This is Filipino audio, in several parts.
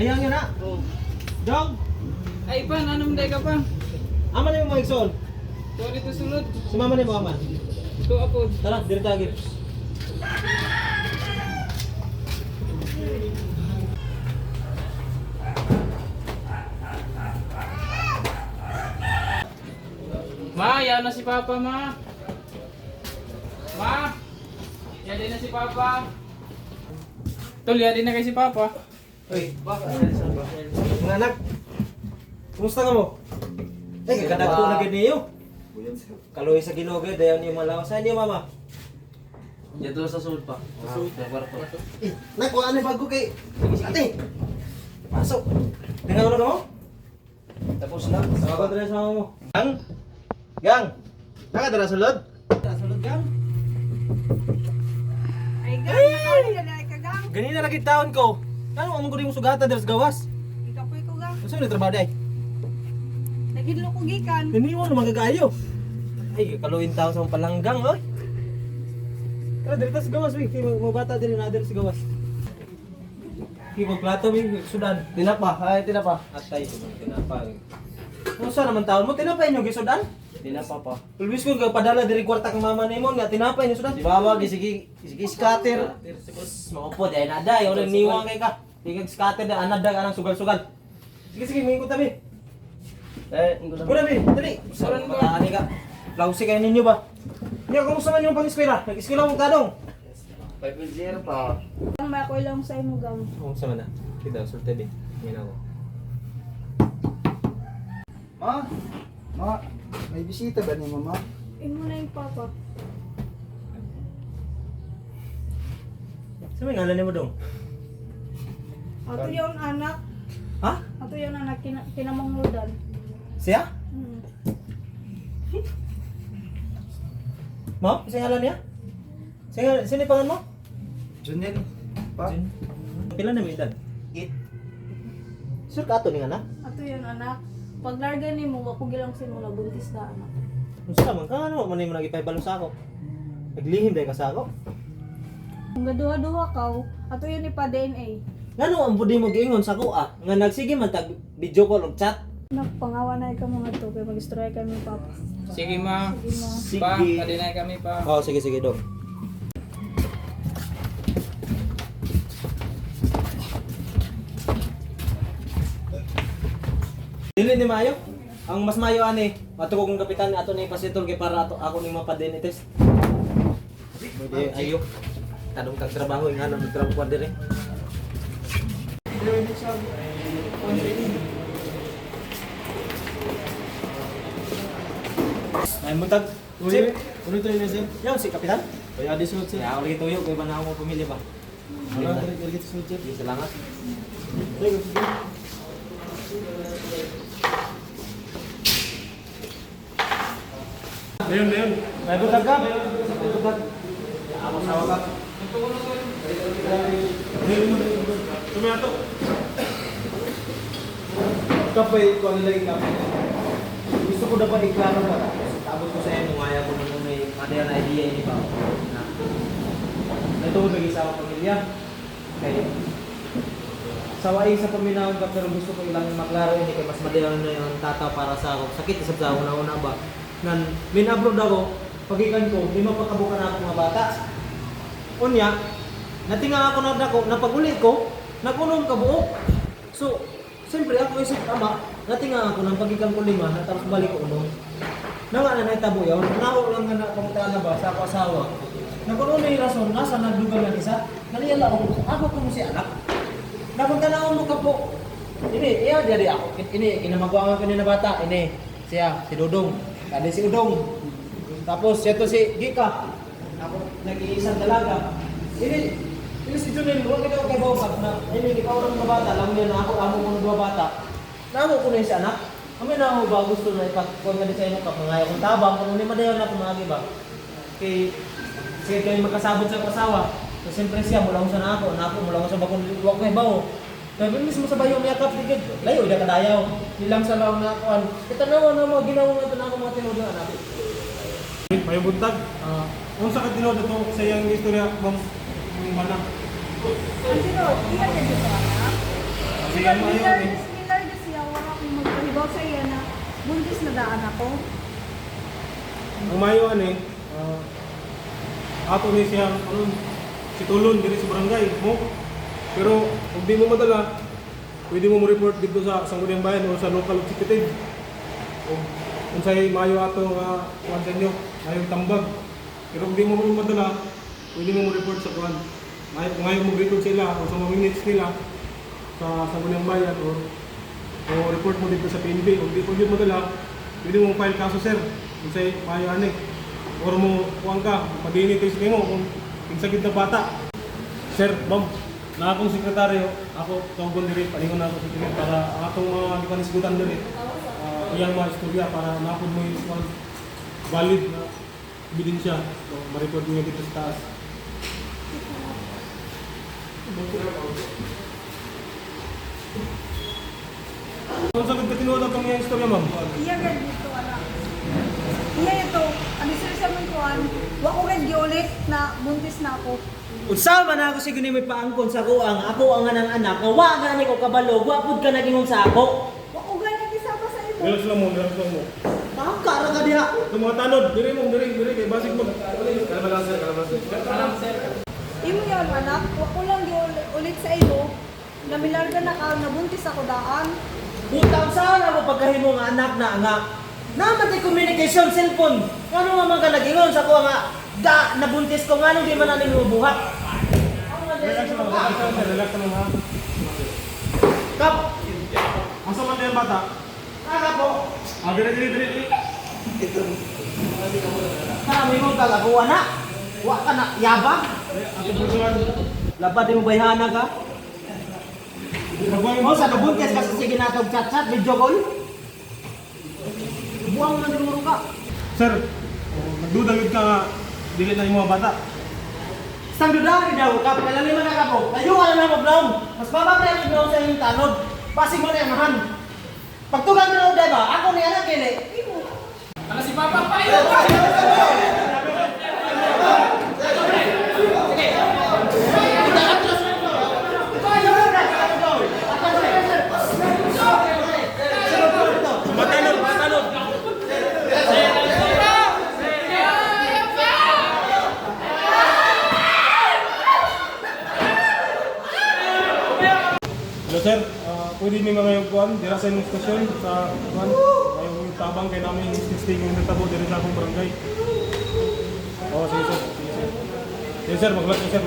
Ayaw nga na. Dong. Ay pa, nanong day ka pa? Aman na yung mga igsoon. Tuwa dito sulod. Sumama na mo aman. Ito ako. Tara, dito tagin. Ma, yan na si Papa, ma. Ma, yan din na si Papa. Tol, yan din na kay si Papa. Uy, mga anak. Kumusta ka mo? Eh, kagkadag ko na ganyan Kaloy sa ginogay, dayaw niyo malaw. Saan niyo, mama? Dito sa sulod pa. Sa kwarto. Eh, nak, wala na bago kay... Ate! Pasok! Tingnan mo na ka mo? Tapos na. Saka ba sa mama mo? Gang! Gang! Nakadara sa lod? Nakadara sa lod, gang? Ay, gang, nakawin ka na ka, gang. Ganina na taon ko. Ano ang guri mo sugatan dahil sa gawas? Ikapoy ko, gang. Gusto mo na trabaho day? Nagidlo ko gikan. Niniwan na magagayo. Ay, kaluin tao sa palanggang, oy. Tara, dito sa gawas, wi. Mga bata din na sa gawas. Kibog plato, wi. Sudan. Tinapa. Ay, tinapa. Atay, tinapa. Kung saan naman taon mo, tinapay nyo, gisudan? Tinapa pa. Tulbis ko, padala diri kwarta kang mama na mo, nga tinapay nyo, sudan? Di ba, sige scatter. Maupod, ay nada, yung niwang kay ka. Tingag scatter na, anada ka ng sugal-sugal. Sige, may ikot tabi. Kuna, bi, dali. Suran ko. Matani ka. Lausi kayo ninyo ba? Niya, kumusta man yung pang-eskwela? Nag-eskwela mong kadong? 5.0 pa. Gang, may ako lang sa imo, gang. Kumusta man na? Kita, sulte bi. Ngayon ako. Ma, may bisita ba ni mama? Imo na yung papa. Saan may ngalan niyo mo dong? Ato yung anak. Ha? Ato yung anak kinamangludan. Siya? Hmm. Mo? Isa ngalan niya? Sino yung pangan mo? Junel. Pa? Pila na may edad? 8. Sure ka ato ni anak? Ato yung anak. Pag larga ni mo, ako gilang simula buntis na anak. Kung saan man ka, ano mo na nagipay balong sa ako? Naglihim dahil ka sa ako? Kung gaduha-duha ka, ato yun ipa DNA. Nga ang budi mo giingon sa ako nga nagsige man tag video call o chat? Nagpangawa na ikaw mga to, kaya mag-istorya kami papa. Sige, ma. Sige mo. Pa, kadinay kami pa. Oo, sige, dong. Dili ni Mayo. Ang mas mayo ani, ato kong kapitan ato ni pasitol kay para ato ako ning mapadin test. Pwede ayo. Kadong kag trabaho nga nang trabaho dire. Ay muntag. Chip. Ano ito yun sir? Yang si kapitan. Kaya di sunod sir. Ya ako lagi tuyo kay banaw mo pamilya ba. Ano ito sunod sir? Di salamat. Leon. May budag ka? May budag. Ako sawa ka. Tumiyato. Kapay ko ang nilagay kapay. Gusto ko dapat iklaro ba? Tapos ko sa inyo, ngaya ko nung may material na idea ini ba? Na natuod lagi sa akong pamilya. Kaya sawai sa paminahon ka pero gusto ko ilang maklaro ini kay mas material na yung tata para sa ako. Sakit isab sa una-una ba? Nan minabroad ako, pagikan ko, di mapakabukan ako mga bata. Unya, natinga ako na dako, napaguli ko, nakunom ka buo. So, siyempre ako isip tama, natinga ako ng pagikan ko 5, tapos balik ko unom. Nanga na naitabo yun, nako lang nga pamunta na ba sa ako asawa. Nakuno na yung rason, nasa nagdugal ng isa, naliyala ako kung si anak. Napunta na ako ka po. Ini, iya dari ako. Ini, kinamagwangan ko ni na bata. Ini, siya, si Dudong. Kali si Udong. Tapos, siya to si Gika. Ako, nag-iisang dalaga. Ini si Junel, huwag ikaw kay Bawbag na, ini, ikaw ng mga bata, alam niya na ako, amo ko ng 2 bata. Namo ko na yung si anak. Kami na ako ba gusto na ipagkuhan nga din sa inyo kapangaya kung tabang, kung hindi madayaw na pumagi ba. Kay, sige kayo magkasabot sa asawa. So, siyempre siya, mula ko sa na ako mula ko sa bakong luwag ko ibaw. Sabi mismo sa bayo miyakap digid. Layo ida kadayaw. Ilang sa law na kuan. Kita nawa na mga ginawa nga na ako mga tinuod na nabi. May buntag. Unsa ka tinuod ato sa iyang istorya ma'am mana? Ang sinod, iya na dito anak. Sige mo ayo. Miller na siya, wala akong magpahibaw sa iya na buntis na daan ako. Ang mayo ani ato ni siya si Tulon diri sa barangay mo. Pero kung di mo madala, pwede mo report dito sa Sangguniang Bayan o sa local executive. Kung sa'yo mayo ato nga kuwan sa inyo, mayong tambag. Pero kung di mo madala, pwede mo report sa kuwan. Kung ayaw mo report sila o sa mga minutes nila sa Sangguniang Bayan o report mo dito sa PNP. Kung di mo madala, pwede mo file kaso sir. Kung sa'yo mayo ani. Or mo kuwan ka, padini kayo sa mo kung pinsagid na bata. Sir, ma'am, na akong sekretaryo, ako tawgon diri, palingon na ako sa diri para ang atong mga gipanisgutan diri. Iyang mga istorya para napod mo yung valid na ebidensya. So, ma-report niyo dito sa taas. Kung sa tinuod ang iyang istorya, ma'am? Iya gad dito anak. Iya ito, ano sila sa mga kuan, wa ko gad giulit na buntis na ako. Unsa man ako siguro may paangkon sa ako ang anang anak, nga wa gani ko kabalo, wa pud ka nagingong sa ako. Wa ko gad kisama sa imo. Relax lang mo, relax lang mo. Baka ra ka diha. Itong mga tanod, diri kay basig mo. Kalma sir. Imo yan anak, wa ko lang giulit sa imo. Namilarga na ka, nabuntis ako daan. Butang sana mo pagkahimo nga anak na nga. Naman tay communication cellphone. Ano nga man ka nagingon sa ko nga nabuntis ko nga nung di man na ning buhat. Relax lang, relax lang ha. Kap, Asa man yung bata? kaka po. Diri. Kami mo kagawa na. Wa ka na yabang. Ato busuan. Labad di mo bayhana ka. Mo sa nabuntis kasi sige natog chat video call. Buang man din ka. Sir, nagduda yun ka nga, dili na yung mga bata. Sang dudari daw ka kalali man ka po. Kayo wala na mablaw. Mas baba pa yung sa inyong tanod. Pasig mo na yung mahan. Pagtugan mo na diba? Ako ni anak kili. Ano si Papa Payo? Matanod! Hello sir, pwede may mga yung kuhan, dira sa inyong stasyon sa kuhan, yung tabang kay namin existing yung natabo dira sa akong barangay. Oo, sige sir. Sige sir, maglat ka sir.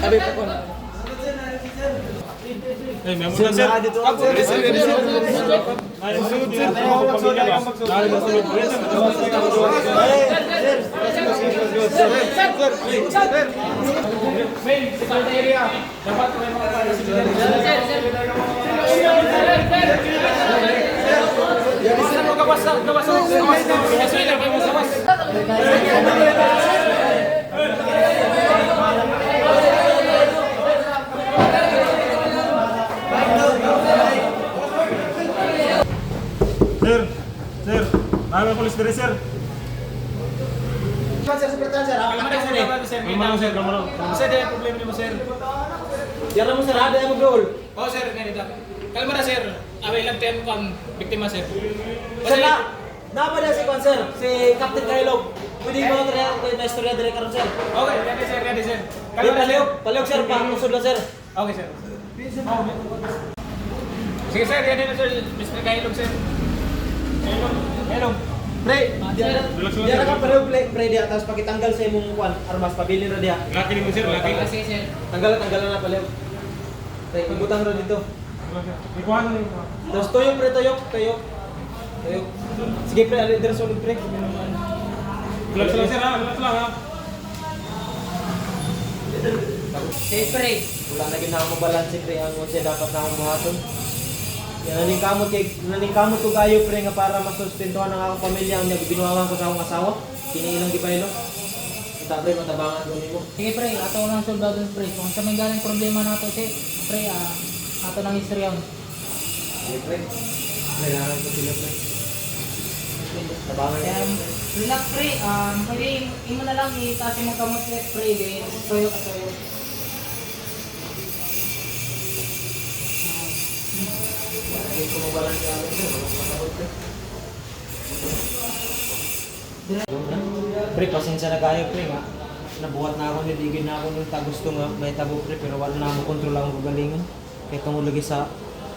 Sabi pa ko. Ay, may mga sir. Ay, sunod sir. Pamilya ba? Dahil sa sunod. Main, secretary ah. Dapat may mga participants. Sir, namin polis diri sir. Sir, sekretaris sir. Kalma sir, kalma lang. Kasi di problema niyo sir. Diyan mo sir, ada mo goal. Oh sir, ganito. Kalma na sir. Away lang tayo kung biktima sir. Sir na pa si kon sir, si Captain Kailog. Pwede mo na istorya dire karon sir. Okay, ready sir. Kalma na palihog sir, pa-usod lang sir. Okay sir. Sige sir, ready na sir. Mr. Kailog sir. Kailog. Pre, diyan ka pareho pre dia tapos pakitanggal sa imong kuan, armas pabili ra dia. Laki ni mo sir, laki. sir. Tanggalan na pareho. Pre, ibutang ra dito. Ikuhan mo. Tapos tuyok pre, tuyok. Sige pre, ali dire sulod pre. Relax lang sir ha, relax lang ha. Siyempre, wala na ginawa mo balance pre ang unsa dapat na akong buhaton. Naning kamot ko kayo pre nga para masustentuhan ang akong pamilya ang binuhawan ko sa akong asawa. Kiniilang gipaylo. basta pre, matabangan ko nimo. Sige pre, ato nang soldado pre. Kung sa may galing problema nato si pre, ato nang istorya. Okay, pre. Kailangan ko sila, pre. Tabangan Kaya, relax pre, pwede imo na lang itaas yung kamot pre, then soyo ka soyo. Hindi ko mabalan ka ako, pre. Makakabot, pre. Pre, pasensya na kayo, pre, nga. Nabuhat na ako, niligid na ako nung gusto nga may tabo, pre, pero wala na ako kontrol akong kagalingan. Kaya tungkol lagi sa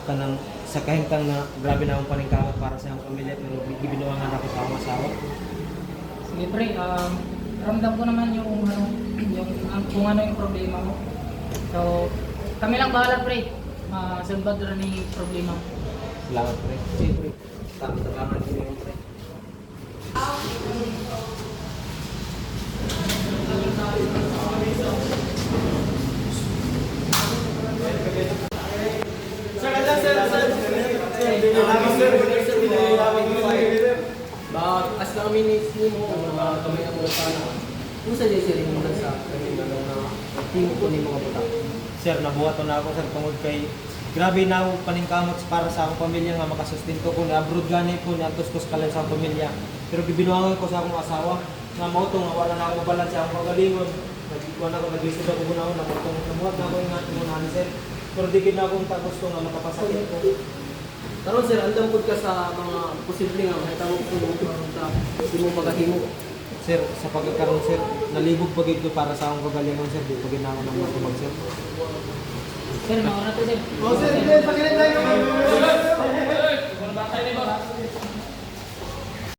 kanang sa kahintang na grabe na akong paningkamot para sa akong pamilya, pero gibinuangan ako sa akong asawa. Sige pre, ramdam ko naman yung ano, kung ano yung problema mo. So, kami lang bahala pre. Masulbad rin yung problema mo. Salamat, pre. Sige, pre. Tabangan ko nimo, pre. As lang minutes mo, kamay na mo sana. Kung sa dyan sila mo sa kami na timo ko ni mga buta. Sir, nabuhat na ako, sir, tungod kay grabe na ako paningkamot para sa akong pamilya nga makasustento ko na abroad gani ko na tustos ka lang sa akong pamilya. Pero gibinuangan ko sa akong asawa nga mao to nga wala na akong mabalan sa akong kagalingon. Nagikuan ako, nag-lisod ako gunahon, nabuhat na ako yung imunahan, sir. Pero di gid na akong gusto nga makapasakit ko. Karon sir, andam pud ka sa mga posible nga may tawag ko sa di mo pagahimo. Sir, sa pagkakaroon, sir, nalibog pagid ko para sa akong kagalingon, sir. Di pagid na ako nang matubag, sir. Sir, mauna to sir. Oh, sir, hindi, pakinig tayo. Kung bakit na ba?